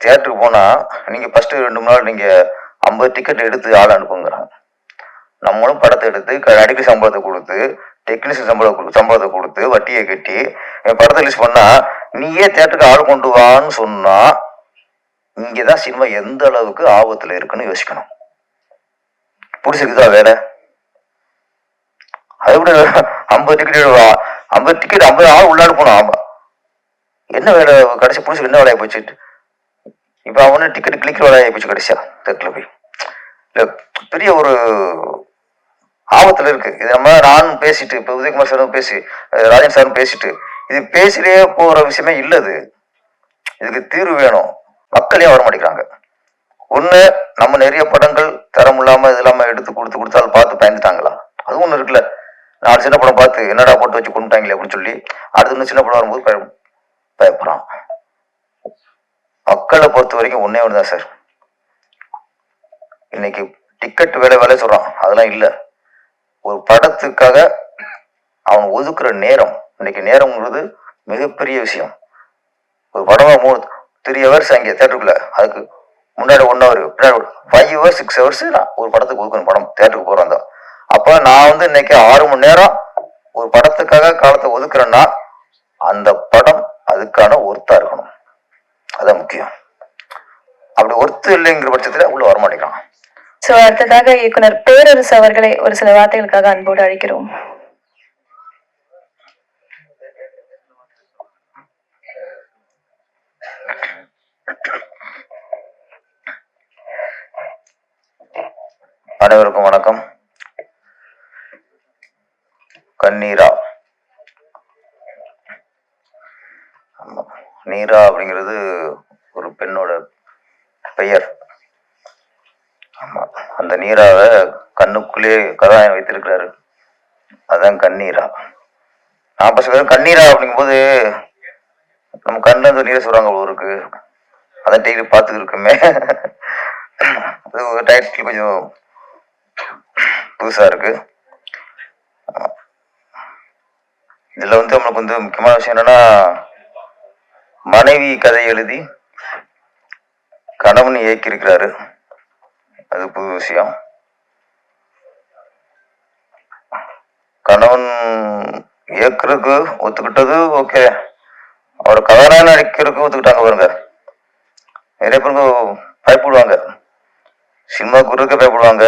தியேட்டருக்கு போனா நீங்க ஃபர்ஸ்ட் 2 3 நாள் நீங்க 50 டிக்கெட் எடுத்து ஆள் அனுப்புங்கிறாங்க. நம்மளும் படத்தை எடுத்து நடிகை சம்பளத்தை கொடுத்து டெக்னீஷியன் சம்பளத்தை கொடுத்து வட்டியை கட்டி படத்தை ரிலீஸ் பண்ணா நீயே தியேட்டருக்கு ஆள் கொண்டு வான்னு சொன்னா இங்கதான் சினிமா எந்த அளவுக்கு ஆபத்துல இருக்குன்னு யோசிக்கணும். புடிச்சிருக்குதா வேலை? அதை விட 50 டிக்கெட் 50 ஆள் உள்ளாடு போனோம். என்ன வேலை கடைசி புடிச்சு என்ன வேலையை போச்சு? இப்ப அவனு டிக்கெட் கிளிக்கிற வேலையை போச்சு கடைசியா தேட்டர்ல போய். இல்ல பெரிய ஒரு ஆபத்துல இருக்கு. இது நம்ம நானும் பேசிட்டு இப்ப உதயகுமார் சாரும் பேசி ராஜன் சாரும் பேசிட்டு இது பேசிலே போற விஷயமே இல்லது. இதுக்கு தீர்வு வேணும். மக்கள் ஏன் வர மாட்டேங்கிறாங்க? ஒண்ணு நம்ம நிறைய படங்கள் தரம் இல்லாம இது இல்லாம எடுத்து கொடுத்தாலும் பார்த்து பயந்துட்டாங்களா? அதுவும் ஒண்ணு இருக்குல்ல. 4 சின்ன படம் பார்த்து என்னடா போட்டு வச்சு கொண்டுட்டாங்களே அப்படின்னு சொல்லி அடுத்து இன்னும் சின்ன படம் வரும்போது பயப்படுறான். மக்களை பொறுத்த வரைக்கும் ஒன்னே ஒண்ணுதான் சார். இன்னைக்கு டிக்கெட் வேலை சொல்றான், அதெல்லாம் இல்ல. ஒரு படத்துக்காக அவன் ஒதுக்குற நேரம், இன்னைக்கு நேரம்ங்கிறது மிகப்பெரிய விஷயம். ஒரு படம் 3 hours அங்கே தேட்டருக்குள்ள, அதுக்கு முன்னாடி 1 hour 5 hours 6 hours நான் ஒரு படத்துக்கு ஒதுக்கணும். படம் தேட்டருக்கு போறேன் தான். அப்ப நான் வந்து இன்னைக்கு 6 மணி நேரம் ஒரு படத்துக்காக காலத்தை ஒதுக்குறேன்னா அந்த படம் அதுக்கான ஒர்த்தா இருக்கணும். அதான் முக்கியம். அப்படி ஒர்த்து இல்லைங்கிற பட்சத்துல உள்ள வரமாட்டேங்கிறான். சோ அடுத்ததாக இயக்குனர் பேரரசு அவர்களை ஒரு சில வார்த்தைகளுக்காக அன்போடு அழைக்கிறோம். அனைவருக்கும் வணக்கம். கண்ணீரா நீரா அப்படிங்கிறது ஒரு பெண்ணோட பெயர். ஆமா, அந்த நீராவை கண்ணுக்குள்ளே கதாநாயகன் வைத்திருக்கிறாரு. அதான் கண்ணீரா. நான் பசங்க கண்ணீரா அப்படிங்கும்போது நம்ம கண்ணுல இருந்து நீரை சொல்றாங்க இருக்கு. அதான் டெய்லி பார்த்துட்டு இருக்குமே. அது டைட்டில் கொஞ்சம் புதுசா இருக்கு. இதுல வந்து நம்மளுக்கு வந்து முக்கியமான விஷயம் என்னன்னா, மனைவி கதை எழுதி கணவன் இயக்கியிருக்கிறாரு. அது புது விஷயம். கணவன் இயக்குறதுக்கு ஒத்துக்கிட்டது ஓகே. அவர் கதாநாயகன் நடிக்கிறதுக்கு ஒத்துக்கிட்டாங்க பாருங்க. நிறைய பேருக்கு பயப்படுவாங்க, சினிமா குருக்க பயப்படுவாங்க.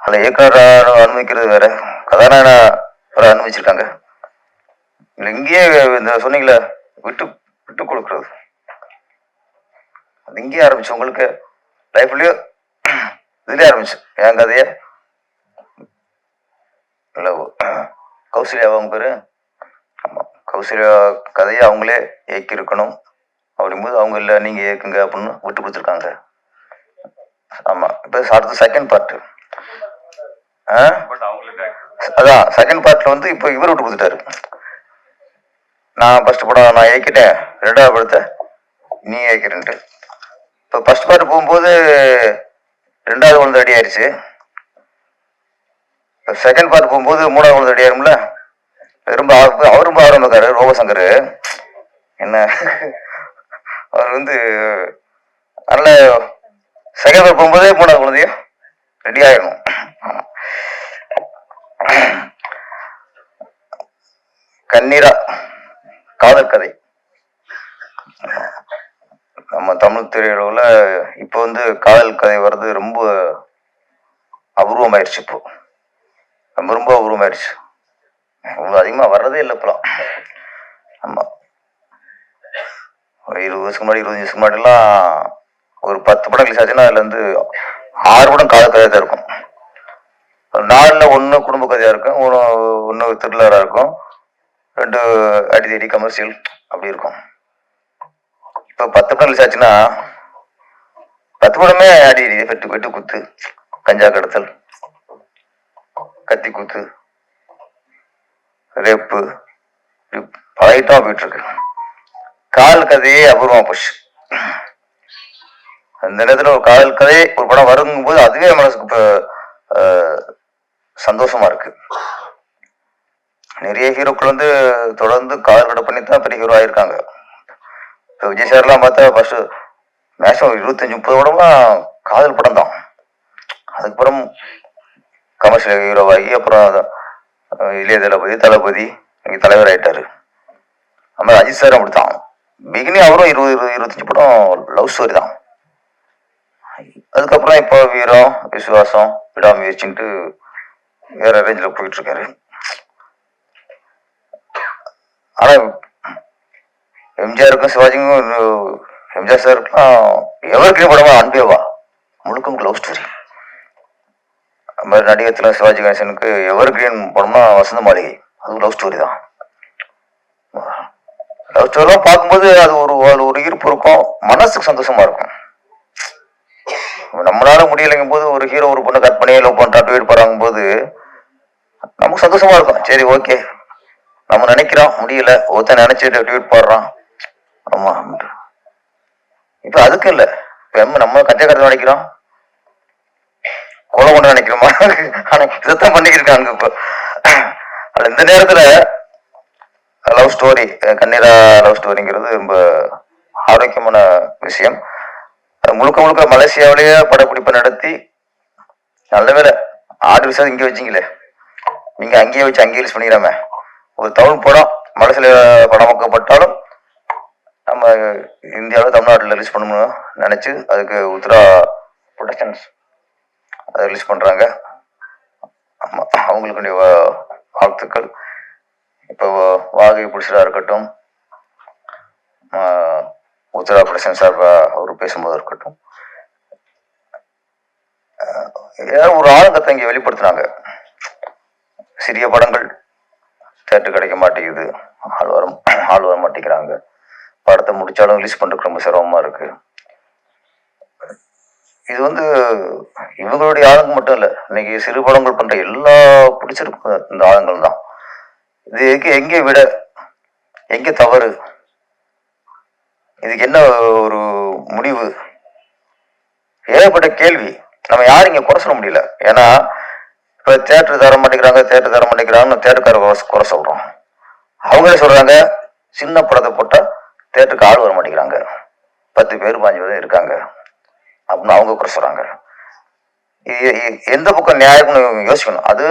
அதில் இயக்குனர் அனுமதிக்கிறது வேற, கதாநாயகனா வேற அனுமதிச்சிருக்காங்க. இங்கேயே இந்த சொன்னீங்களே விட்டு விட்டு கொடுக்கறது, அது இங்கேயே ஆரம்பிச்சு. உங்களுக்கு லைஃப்லயோ இதுலயே ஆரம்பிச்சு. என் கதைய இல்லை கௌசல்யா அவங்க பேரு. ஆமாம், கௌசல்யா கதையை அவங்களே இயக்கியிருக்கணும். அப்படிங்கும்போது அவங்க இல்லை நீங்க இயக்குங்க அப்படின்னு விட்டு கொடுத்துருக்காங்க. ஆமா, இப்போ அடுத்த செகண்ட் பார்ட். அதான் செகண்ட் பார்ட்ல வந்து இப்போ இவர் விட்டு கொடுத்துட்டாரு. நான் ஃபர்ஸ்ட் படம் நான் இயக்கிட்டேன், 2வது படத்தை நீ இயக்கிறேன்ட்டு. இப்போ ஃபர்ஸ்ட் பார்ட் போகும்போது 2வது குழந்தை ரெடி ஆயிடுச்சு. செகண்ட் பார்ட் போகும்போது 3வது குழந்தை ரெடி ஆயிரும்ல. ரொம்ப அவர் ரொம்ப ஆரம்பிக்காரு ரோபசங்கர். என்ன அவர் வந்து நல்ல செகண்ட் பார்ட் போகும்போதே 3வது குழந்தையும் ரெடி ஆயிடும். கண்ணீரா காதல் கதை. நம்ம தமிழ் திரையுலகில் இப்போ வந்து காதல் கதை வர்றது ரொம்ப அபூர்வமாயிருச்சு. இப்போ ரொம்ப அபூர்வமாயிருச்சு. அவ்வளோ அதிகமாக வர்றதே இல்லை இப்போலாம். ஆமாம், 20 வருஷத்துக்கு முன்னாடி 25 வருஷத்துக்கு முன்னாடிலாம் ஒரு 10 படம் ரிலீஸ் ஆச்சுன்னா அதுல இருந்து 6 படம் காதல் கதையாக தான் இருக்கும். 4ல் 1 குடும்ப கதையாக இருக்கும், 1 த்ரில்லராக இருக்கும், 2 அடிதடி கமர்ஷியல் அப்படி இருக்கும். இப்போ 10 படம் ரிலீஸ் ஆச்சுன்னா 10 படமே அடிதடி, வெட்டு குத்து, கஞ்சா கடத்தல், கத்தி குத்து, ரேப்பு, பல ஐட்டம் போயிட்டு இருக்கு. காதல் கதையே அபூர்வமா போச்சு. அந்த நேரத்துல ஒரு காதல் கதை ஒரு படம் வருங்கும் போது அதுவே மனசுக்கு இப்போ சந்தோஷமா இருக்கு. நிறைய ஹீரோக்கள் வந்து தொடர்ந்து காதல் கடை பண்ணி தான் பெரிய ஹீரோ ஆயிருக்காங்க. இப்போ விஜய் சார்லாம் பார்த்தா ஃபர்ஸ்ட் மேக்ஸிமம் 25-30 படமா காதல் படம் தான். அதுக்கப்புறம் கமர்ஷியல் ஹீரோவாகி அப்புறம் இளைய தளபதி இன்னைக்கு தலைவர் ஆயிட்டாரு. அது மாதிரி அஜித் சார் அப்படித்தான். பிகினிங் அவரும் 20-25 படம் லவ் ஸ்டோரி தான். அதுக்கப்புறம் இப்போ வீரம், விசுவாசம், விடாமுயற்சின்ட்டு வேற ரேஞ்சில் போயிட்டு இருக்காரு. ஆனா எம்ஜிஆருக்கும் சிவாஜிக்கும் எம்ஜிஆர் சாருக்கும் எவர் கிரீன் படமா அன்பேவா முழுக்க லவ் ஸ்டோரி. அது மாதிரி நடிகத்தில் சிவாஜி கணேசனுக்கு எவர் கிரீன் படமா வசந்த மாளிகை, அது லவ் ஸ்டோரி தான். லவ் ஸ்டோரிலாம் பார்க்கும்போது அது ஒரு ஈர்ப்பு இருக்கும், மனசுக்கு சந்தோஷமா இருக்கும். நம்மளால முடியலைங்கும் போது ஒரு ஹீரோ ஒரு பொண்ணை கட் பண்ணி லவ் பண்றா ட்வீட் போறாங்க போது நமக்கு சந்தோஷமா இருக்கும். சரி ஓகே, நம்ம நினைக்கிறோம் முடியல, ஒருத்தன் நினைச்சிட்டு ட்வீட் போடுறான். ஆமா, இப்ப அதுக்கு இல்ல, இப்ப நம்ம கத்திய கருத்து நினைக்கிறோம், கொலை கொண்டு நினைக்கிறோமா? ஆனா இதைத்தான் பண்ணிக்கிட்டு இருக்காங்க இப்போ. இந்த நேரத்துல லவ் ஸ்டோரி, கண்ணீரா லவ் ஸ்டோரிங்கிறது ரொம்ப ஆரோக்கியமான விஷயம். முழுக்க முழுக்க மலேசியாவிலேயே படப்பிடிப்பை நடத்தி நல்ல வேலை ஆடு விஷயம் இங்கே வச்சிங்களே, நீங்க அங்கேயே வச்சு அங்கேயே ரிலீஸ் பண்ணிக்கிறாம. ஒரு தமிழ் படம் மலேசியால படமாக்கப்பட்டாலும் நம்ம இந்தியாவில் தமிழ்நாட்டில் ரிலீஸ் பண்ணணும்னு நினைச்சு அதுக்கு உத்ரா ப்ரொடக்ஷன்ஸ் அதை ரிலீஸ் பண்றாங்க. அவங்களுக்கு வாழ்த்துக்கள். இப்போ வாகை புடிச்சதா இருக்கட்டும், உத்தரா ப்ரொடக்ஷன் சார்பா அவர் பேசும்போது இருக்கட்டும், ஒரு ஆனந்தத்தை இங்கே வெளிப்படுத்தினாங்க. சிறிய படங்கள் தேட்டர் கிடைக்க மாட்டேங்குது, ஆள் வர மாட்டேங்கிறாங்க, படத்தை முடிச்சாலும் ரிலீஸ் பண்றதுக்கு ரொம்ப சிரமமா இருக்கு. இது இவங்களுடைய ஆளுங்க மட்டும் இல்ல, இன்னைக்கு சிறு படங்கள் பண்ற எல்லா பிடிச்சிருக்கும் இந்த ஆளுங்கள் தான். இது எங்கே விட எங்கே தவறு, இதுக்கு என்ன ஒரு முடிவு, ஏகப்பட்ட கேள்வி. நம்ம யாரும் இங்க குறை சொல்ல முடியல. ஏன்னா இப்ப தேட்டர் தர மாட்டேங்கிறாங்கன்னு தேட்டருக்கார குறை சொல்றோம். அவங்களே சொல்றாங்க சின்ன படத்தை போட்டா தேட்டருக்கு ஆள் வர மாட்டேங்கிறாங்க, 10 பேர் 5 பேர் இருக்காங்க அப்படின்னு அவங்க குறை சொல்றாங்க. எந்த பக்கம் நியாயம்னு யோசிக்கணும். அது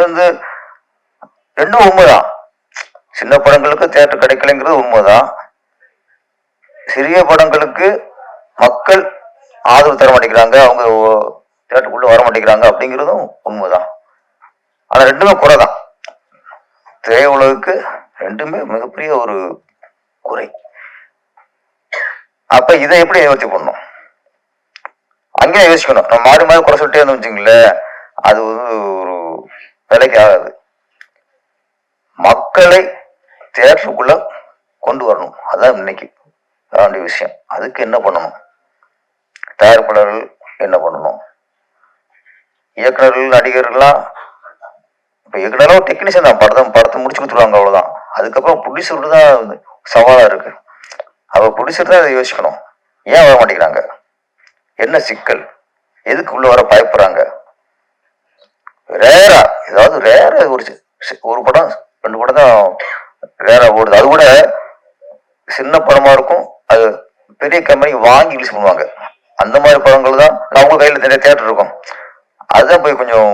ரெண்டும் உண்மைதான். சின்ன படங்களுக்கு தேட்டர் கிடைக்கலைங்கிறது உண்மைதான். சிறிய படங்களுக்கு மக்கள் ஆதரவு தர மாட்டேங்கிறாங்க, அவங்க தேட்டருக்குள்ள வர மாட்டேங்கிறாங்க அப்படிங்கிறதும் உண்மைதான். ஆனா ரெண்டுமே குறைதான். திரையுலகுக்கு ரெண்டுமே மிகப்பெரிய ஒரு குறை. அப்ப இதை எப்படி நிவர்த்தி பண்ணணும், அங்கேயே யோசிக்கணும். நம்ம மாறி மாறி குறை சொல்லிட்டே இருந்தோம் வச்சுங்களேன், அது ஒரு வேலைக்கு ஆகாது. மக்களை தேட்டருக்குள்ள கொண்டு வரணும், அதான் இன்னைக்கு வேண்டிய விஷயம். அதுக்கு என்ன பண்ணணும், தயாரிப்பாளர்கள் என்ன பண்ணணும், இயக்குநர்கள், நடிகர்கள்லாம். இப்ப இயக்குனரும் டெக்னீஷியன் தான், படத்தை முடிச்சு கொடுத்துருவாங்க, அவ்வளவுதான். அதுக்கப்புறம் ப்ரொடியூசருக்கு தான் சவாலா இருக்கு. அவ ப்ரொடியூசர் தான் அதை யோசிக்கணும். ஏன் வர மாட்டேங்கிறாங்க, என்ன சிக்கல், எதுக்கு உள்ள வர பயப்படுறாங்க. ரேரா ஒரு படம் 2 படம் தான் ரேரா ஓடுது. அது கூட சின்ன படமா இருக்கும், அது பெரிய கம்பெனி வாங்கி ரிலீஸ் பண்ணுவாங்க. அந்த மாதிரி படங்கள் தான் அவங்க கையில நிறைய தியேட்டர் இருக்கும், அதுதான் போய் கொஞ்சம்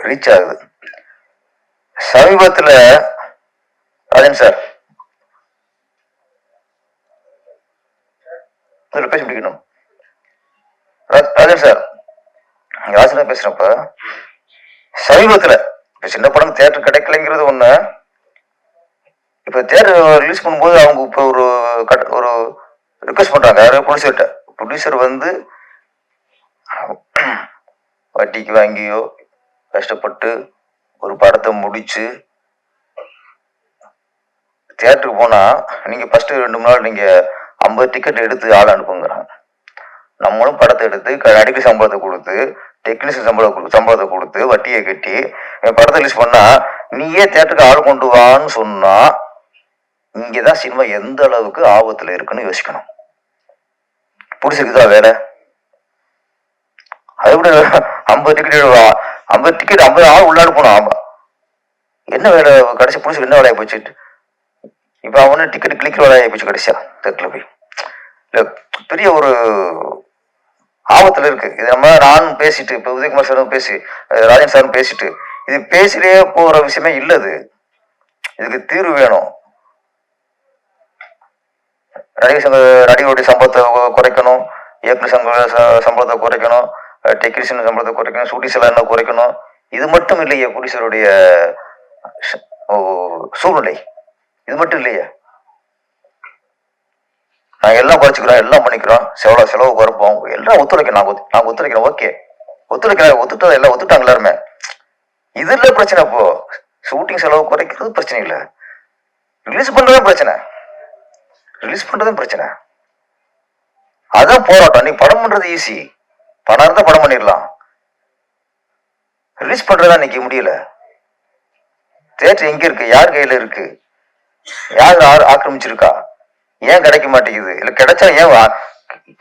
ரீச் ஆகுது. சமீபத்துல ராஜன் சார் பேச முடிக்கணும். ராஜன் சார் ராஜனா பேசுறப்ப சமீபத்துல இப்ப சின்ன படம் தியேட்டர் கிடைக்கலைங்கிறது ஒண்ணு. இப்ப தியேட்டர் ரிலீஸ் பண்ணும்போது அவங்க இப்ப ஒரு ரிக்வெஸ்ட் பண்றாங்க ப்ரொடியூசர்கிட்ட. ப்ரொடியூசர் வட்டிக்கு வாங்கியோ கஷ்டப்பட்டு ஒரு படத்தை முடிச்சு தியேட்டருக்கு போனா நீங்க ஃபர்ஸ்ட் 2 நாள் நீங்க 50 டிக்கெட் எடுத்து ஆள் அனுப்புங்கிறாங்க. நம்மளும் படத்தை எடுத்து நடிகர் சம்பளத்தை கொடுத்து டெக்னீஷியன் சம்பளத்தை கொடுத்து வட்டியை கட்டி படத்தை ரிலீஸ் பண்ணா நீயே தேட்டருக்கு ஆள் கொண்டு வான்னு சொன்னா இங்கதான் சினிமா எந்த அளவுக்கு ஆபத்துல இருக்குன்னு யோசிக்கணும். பிடிச்சிருக்குதா வேலை? அது கூட 50 டிக்கெட் 50 ஆள் உள்ளாடு போனோம். என்ன வேலை கடைசி புடிச்சுக்கு என்ன வேலையை போச்சு? இப்ப அவனு டிக்கெட் கிளிக்கிற வேலையை போச்சு கடைசியா தேட்டர்ல போய். இல்லை பெரிய ஒரு ஆபத்துல இருக்கு. இது நம்ம நானும் பேசிட்டு இப்போ உதயகுமார் சாரும் பேசி ராஜன் சாரும் பேசிட்டு இது பேசிலே போற விஷயமே இல்லது. இதுக்கு தீர்வு வேணும். நடிகருடைய சம்பளத்தை குறைக்கணும், இயக்குனர் சம்பளத்தை குறைக்கணும், டெக்னீஷியன் சம்பளத்தை குறைக்கணும், ஷூட்டிங் செலவு குறைக்கணும். இது மட்டும் இல்லையே ப்ரொடியூசருடைய சூழ்நிலை. இது மட்டும் இல்லையே. நாங்கள் எல்லாம் குறைச்சிக்கிறோம், எல்லாம் பண்ணிக்கிறோம், செலவு குறைப்போம், எல்லாம் ஒத்துழைக்கணும். நாங்கள் ஒத்துழைக்கிறோம். ஓகே, ஒத்துட்டதை எல்லாம் ஒத்துட்டாங்க எல்லாருமே. இது இல்லை பிரச்சனை. இப்போ ஷூட்டிங் செலவு குறைக்கிறது பிரச்சனை இல்லை, ரிலீஸ் பண்றதும் பிரச்சனை. அதான் போராட்டம். நீ படம் பண்றது ஈஸி, படம் இருந்தா படம் பண்ணிடலாம். ரிலீஸ் பண்றதா இன்னைக்கு முடியல. தியேட்டர் எங்க இருக்கு? யார் கையில இருக்கு? யார் ஆக்கிரமிச்சிருக்கா? ஏன் கிடைக்க மாட்டேங்குது? இல்ல கிடைச்சா ஏன்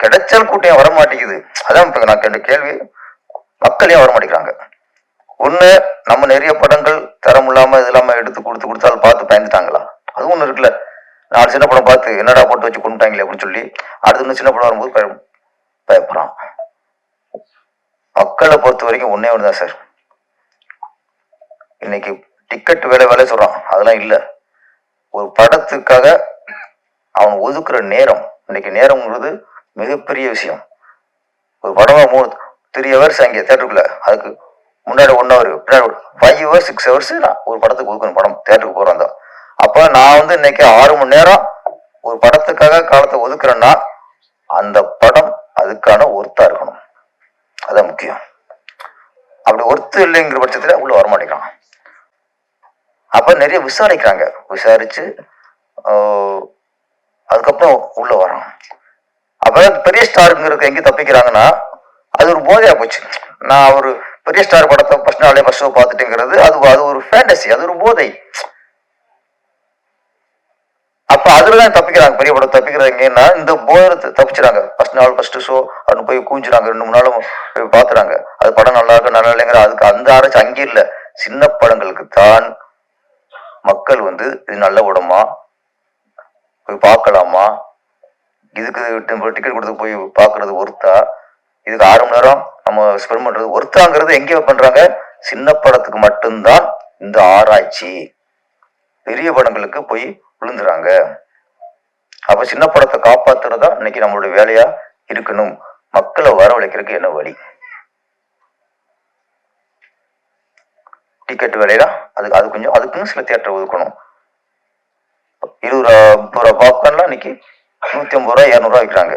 கிடைச்சால் கூட்டம் ஏன் வர மாட்டேங்குது? அதான் இப்ப நான் கேட்ட கேள்வி. மக்கள் ஏன் வர மாட்டேங்கிறாங்க? ஒண்ணு, நம்ம நிறைய படங்கள் தரம் இல்லாம இது இல்லாம எடுத்து கொடுத்தாலும் பார்த்து பயந்துட்டாங்களா? அது ஒண்ணு இருக்குல்ல. 4 சின்ன படம் பார்த்து என்னடா போட்டு வச்சு கொண்டுட்டாங்களே அப்படின்னு சொல்லி அடுத்து இன்னும் சின்ன படம் வரும்போது பயப்படுறான். மக்களை பொறுத்த வரைக்கும் ஒன்னே ஒண்ணுதான் சார். இன்னைக்கு டிக்கெட் வேலை சொல்றான், அதெல்லாம் இல்லை. ஒரு படத்துக்காக அவன் ஒதுக்குற நேரம், இன்னைக்கு நேரம்ங்கிறது மிகப்பெரிய விஷயம். ஒரு படமா 3 ஹவர்ஸ் அங்கே தேட்டருக்குள்ள, அதுக்கு முன்னாடி 1 ஹவர், பின்னாடி 5 ஹவர்ஸ் 6 ஹவர்ஸ் நான் ஒரு படத்துக்கு ஒதுக்கணும். படம் தேட்டருக்கு போறேன் தான். அப்ப நான் இன்னைக்கு 6 மணி நேரம் ஒரு படத்துக்காக காலத்தை ஒதுக்குறேன்னா அந்த படம் அதுக்கான ஒர்த்தா இருக்கணும். அதான் முக்கியம். அப்படி ஒர்த்து இல்லைங்கிற பட்சத்துல உள்ள வரமாட்டேங்கிறான். அப்ப நிறைய விசாரிக்கிறாங்க, விசாரிச்சு அதுக்கப்புறம் உள்ள வரான். அப்ப பெரிய ஸ்டாருங்கிறது எங்க தப்பிக்கிறாங்கன்னா அது ஒரு போதையா போச்சு. நான் ஒரு பெரிய ஸ்டார் படத்தை ஃபர்ஸ்ட் ஷோ பார்த்துட்டேங்கிறது அது ஒரு ஃபேண்டசி, அது ஒரு போதை. அப்ப அதுலதான் தப்பிக்கிறாங்க. பெரிய படம் தப்பிக்கிறது எங்கன்னா இந்த போதை தப்பிச்சுறாங்க. ஃபர்ஸ்ட் ஷோ அப்படின்னு போய் கூஞ்சுறாங்க, 2-3 நாளும் போய் பாத்துறாங்க. அது படம் நல்லா இருக்கு நல்லா இல்லைங்கிற அதுக்கு அந்த ஆராய்ச்சி அங்கே இல்ல. சின்ன படங்களுக்கு தான் மக்கள் இது நல்ல படமா போய் பார்க்கலாமா, இதுக்கு டிக்கெட் கொடுத்து போய் பாக்குறது ஒருத்தா, இதுக்கு 6 மணி நேரம் நம்ம ஸ்பெண்ட் பண்றது ஒருத்தாங்கிறது எங்க பண்றாங்க? சின்ன படத்துக்கு மட்டும்தான் இந்த ஆராய்ச்சி. பெரிய படங்களுக்கு போய் விழுந்துறாங்க. அப்ப சின்ன படத்தை காப்பாத்துறதா இன்னைக்கு நம்மளுடைய வேலையா இருக்கணும். மக்களை வரவழைக்கிறதுக்கு என்ன வழி? டிக்கெட் விலையா அது கொஞ்சம் அதுக்குன்னு சில தியேட்டர் ஒதுக்கணும். 20 ரூபா பாப்கார்ன்லாம் இன்னைக்கு 150 ரூபா 200 ரூபா விற்கிறாங்க.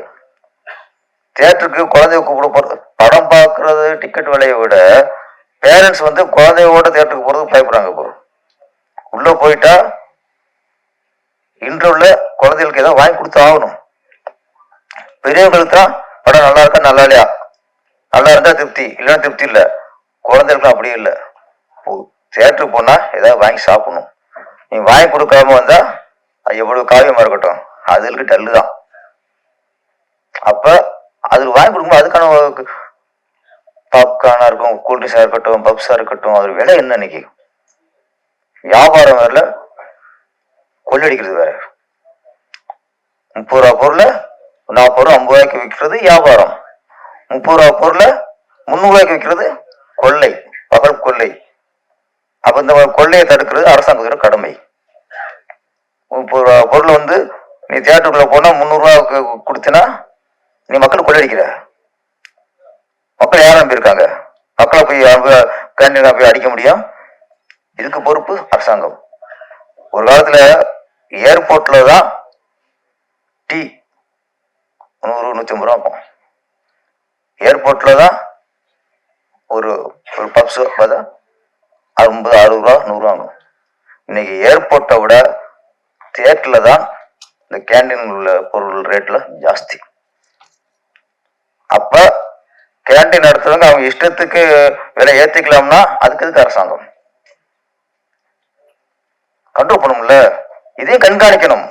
தியேட்டருக்கு குழந்தைய கூப்பிட போறது, படம் பார்க்கறது டிக்கெட் விலையை விட பேரண்ட்ஸ் குழந்தையோட தியேட்டருக்கு போறது பயப்படுறாங்க. இப்போ உள்ள போயிட்டா இன்றுள்ள குழந்தைகளுக்கு ஏதாவது வாங்கி கொடுத்து ஆகணும். பெரியவங்களுக்கு தான் படம் நல்லா இருக்கா நல்லா இல்லையா, நல்லா இருந்தா திருப்தி, இல்லைன்னா திருப்தி இல்லை. குழந்தைகளுக்கு அப்படியே இல்லை. தியேட்டருக்கு போனா ஏதாவது வாங்கி சாப்பிடணும். நீ வாங்கி கொடுக்காம வந்தா அது எவ்வளவு காவியமா இருக்கட்டும், அதுக்கு டல்லு தான். அப்ப அதுல வாங்கி கொடுக்கும்போது அதுக்கான பாப்கார்னா இருக்கும், கூல்ட்ரிங்ஸா இருக்கட்டும், பப்ஸா இருக்கட்டும், அது விலை என்ன? இன்னைக்கு வியாபாரம் வேற, கொள்ளடிக்கிறது வேற. 30 ரூபா பொருளை 40 ரூபா 50 ரூபாய்க்கு விற்கிறது வியாபாரம். 30 ரூபா பொருளை 300 ரூபாய்க்கு விற்கிறது கொள்ளை, பகல் கொள்ளை. அப்ப இந்த கொள்ளையை தடுக்கிறது அரசாங்கத்தோட கடமை. 30 ரூபா பொருளை நீ தியேட்டருக்குள்ள போனா 300 ரூபா கொடுத்தினா நீ மக்கள் கொள்ளடிக்கிற. மக்கள் யாரும் நம்பியிருக்காங்க? மக்களை போய் கேண்டீனா போய் அடிக்க முடியும்? இதுக்கு பொறுப்பு அரசாங்கம். ஒரு காலத்துல ஏர்போர்ட்ல தான் டீ 100-150 ரூபா இருக்கும். ஏர்போர்ட்ல தான் ஒரு பப்ஸ் 50-60 ரூபா 100 ரூபா ஆகும். இன்னைக்கு ஏர்போர்ட்டை விட தியேட்டர்ல தான் இந்த கேண்டீன் உள்ள பொருள் ரேட்ல ஜாஸ்தி. அப்ப கேண்டீன் நடத்துறவங்க அவங்க இஷ்டத்துக்கு விலை ஏத்திக்கலாம்னா அதுக்கு அரசாங்கம் கண்ட்ரோல் பண்ணும்ல. இதையும் கண்காணிக்கணும்.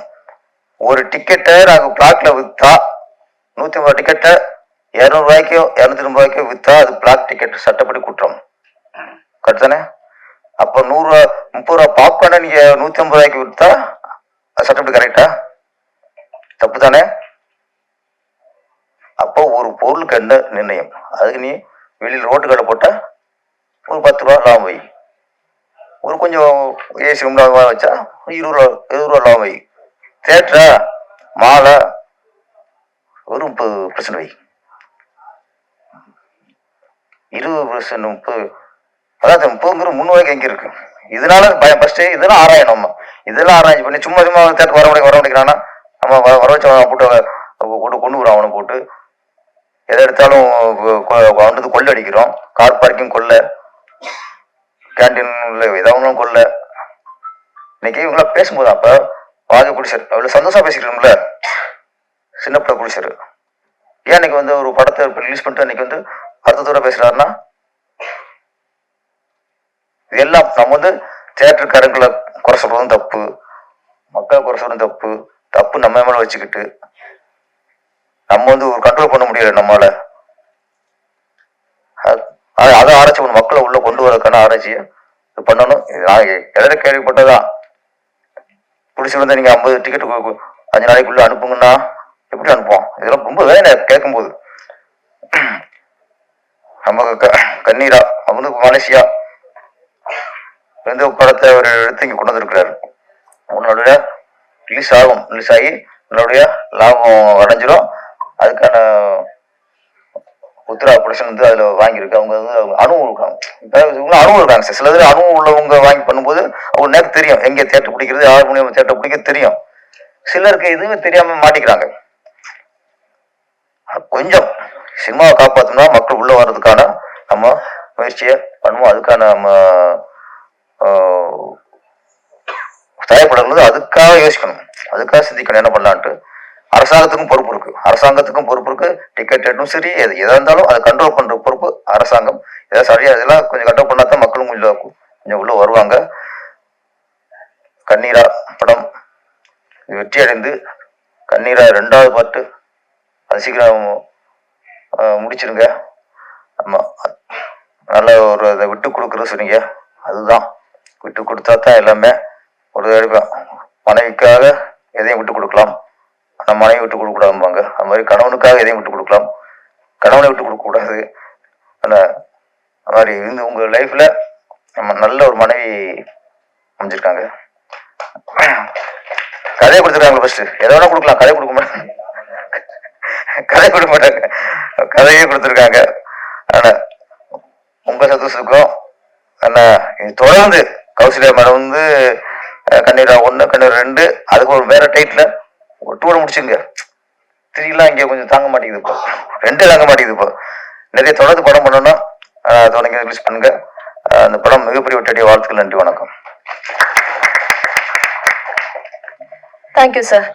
ஒரு டிக்கெட்டை நாங்க பிளாக்ல வித்தா 150 டிக்கெட்டை 200 ரூபாய்க்கோ 250 ரூபாய்க்கோ வித்தா அது பிளாக் டிக்கெட், சட்டப்படி குற்றம். கரெக்ட் தானே? அப்ப 100 ரூபா 30 ரூபா பாப்கார்னை நீங்க 150 ரூபாய்க்கு வித்தா அது சட்டப்படி கரெக்டா? தப்பு தானே? அப்போ ஒரு பொருளுக்கு என்ன நிர்ணயம், அதுக்கு நீ வெளியில் ரோட்டு கடை போட்டால் ஒரு 10 ரூபா லாபம் வை, ஒரு கொஞ்சம் ஏசி ரூம் வச்சா 20 ரூபா லாபம் வை, தேட்டரா மாலை ஒரு 30% வை, 20% 30, அதாவது 30ங்கிற 3 வரைக்கும் எங்கே இருக்கு? இதனால ஃபர்ஸ்ட் இதெல்லாம் ஆராயணும். நம்ம இதெல்லாம் ஆராய்ச்சி பண்ணி சும்மா தேட்டருக்கு வர முடிக்கிறான்னா நம்ம வர வச்சு போட்டு கொண்டு வரோம். அவனை போட்டு எதை எடுத்தாலும் வந்து கொள்ளை அடிக்கிறோம். கார் பார்க்கிங் கொள்ளை, கேன்டீன்ல ஏதாவது கொள்ளை. இன்னைக்கு இவங்களாம் பேசும்போது அப்ப வாங்க பிடிச்சாரு அவ்வளவு சந்தோஷமா பேசிக்கிறோம்ல சின்ன பிள்ளை பிடிச்சாரு. ஏன் இன்னைக்கு வந்து ஒரு படத்தை ரிலீஸ் பண்ணிட்டு இன்னைக்கு வந்து அர்த்தத்தோட பேசுறாருன்னா, இதெல்லாம் நம்ம வந்து தியேட்டருக்காரங்களை குறை சொல்றதும் தப்பு, மக்கள் குறை சொல்றதும் தப்பு. தப்பு நம்ம மேல வச்சுக்கிட்டு நம்ம வந்து ஒரு கண்ட்ரோல் பண்ண முடியல நம்மளால. அதை ஆராய்ச்சி பண்ணணும், மக்களை உள்ள கொண்டு வரதுக்கான ஆராய்ச்சியை பண்ணணும். நான் எதிர கேள்விப்பட்டதான், பிடிச்சிருந்தா நீங்க 50 டிக்கெட் 5 நாளைக்குள்ள அனுப்புங்கன்னா எப்படி அனுப்புவோம்? இதெல்லாம் ரொம்ப வேலை கேட்கும்போது. நம்ம கண்ணீரா வந்து மலேசியா வந்து படத்தை ஒரு எடுத்து இங்க கொண்டு வந்திருக்கிறாரு. உன்னுடைய ரிலீஸ் ஆகும், ரிலீஸ் ஆகி உன்னுடைய லாபம் அடைஞ்சிடும். அதுக்கான உத்தரா ப்ரொடக்ஷன் வந்து அதுல வாங்கியிருக்கு. அவங்க வந்து அனுபவம் இருக்காங்க, இவங்களும் அனுபவம் இருக்காங்க சார். சில பேர் அனுபவம் உள்ளவங்க வாங்கி பண்ணும்போது அவங்க நேரம் தெரியும் எங்க தேட்டர் பிடிக்கிறது, 6 மணி தேட்டர் பிடிக்க தெரியும். சிலருக்கு எதுவுமே தெரியாம மாட்டிக்கிறாங்க. கொஞ்சம் சினிமாவை காப்பாற்றணும்னா மக்கள் உள்ள வர்றதுக்கான நம்ம முயற்சியை பண்ணுவோம். அதுக்கான நம்ம தயார்படும்போது அதுக்காக யோசிக்கணும், அதுக்காக சிந்திக்கணும் என்ன பண்ணலான்ட்டு. அரசாங்கத்துக்கும் பொறுப்பு இருக்கு, அரசாங்கத்துக்கும் பொறுப்பு இருக்கு. டிக்கெட் ரேட்டும் சரி, எதா இருந்தாலும் அதை கண்ட்ரோல் பண்ற பொறுப்பு அரசாங்கம். ஏதாவது சரியா இதெல்லாம் கொஞ்சம் கண்ட்ரோல் பண்ணாதான் மக்களும் கொஞ்சம் உள்ள வருவாங்க. கண்ணீரா படம் வெற்றி அடைந்து கண்ணீரா 2வது பாட்டு அது சீக்கிரம் முடிச்சிருங்க. ஆமா, நல்ல ஒரு அதை விட்டு கொடுக்குறது சொன்னீங்க, அதுதான் விட்டு கொடுத்தா தான் எல்லாமே. ஒரு மனைவிக்காக எதையும் விட்டு கொடுக்கலாம், ஆனால் மனைவி விட்டு கொடுக்க கூடாதும்பாங்க. அது மாதிரி கணவனுக்காக எதையும் விட்டு கொடுக்கலாம், கணவனை விட்டு கொடுக்க கூடாது. ஆனால் அது மாதிரி இருந்து உங்க லைஃப்ல நம்ம நல்ல ஒரு மனைவி அமைஞ்சிருக்காங்க. கதையை கொடுத்துருக்காங்க. ஃபர்ஸ்ட் எதை வேணா கொடுக்கலாம், கதை கொடுக்க மாட்டாங்க, கதை கொடுக்க மாட்டாங்க, கதையே கொடுத்துருக்காங்க. ஆனா உங்க சந்தோஷத்துக்கும் என்ன தொடர்ந்து கௌசல்யா மேடம் வந்து கண்ணீரா 1, கண்ணீரா 2, அதுக்கு ஒரு வேற டைட்டில் 2 முடிச்சுங்க. 3 இங்கே கொஞ்சம் தாங்க மாட்டேங்குது, இப்போ 2 தாங்க மாட்டேங்குது. இப்போ நிறைய தொடர்ந்து படம் பண்ணணும், தொடங்கி ரிலீஸ் பண்ணுங்க. அந்த படம் மிகப்பெரிய வெற்றியடைய வாழ்த்துக்கள். நன்றி, வணக்கம். Thank you sir.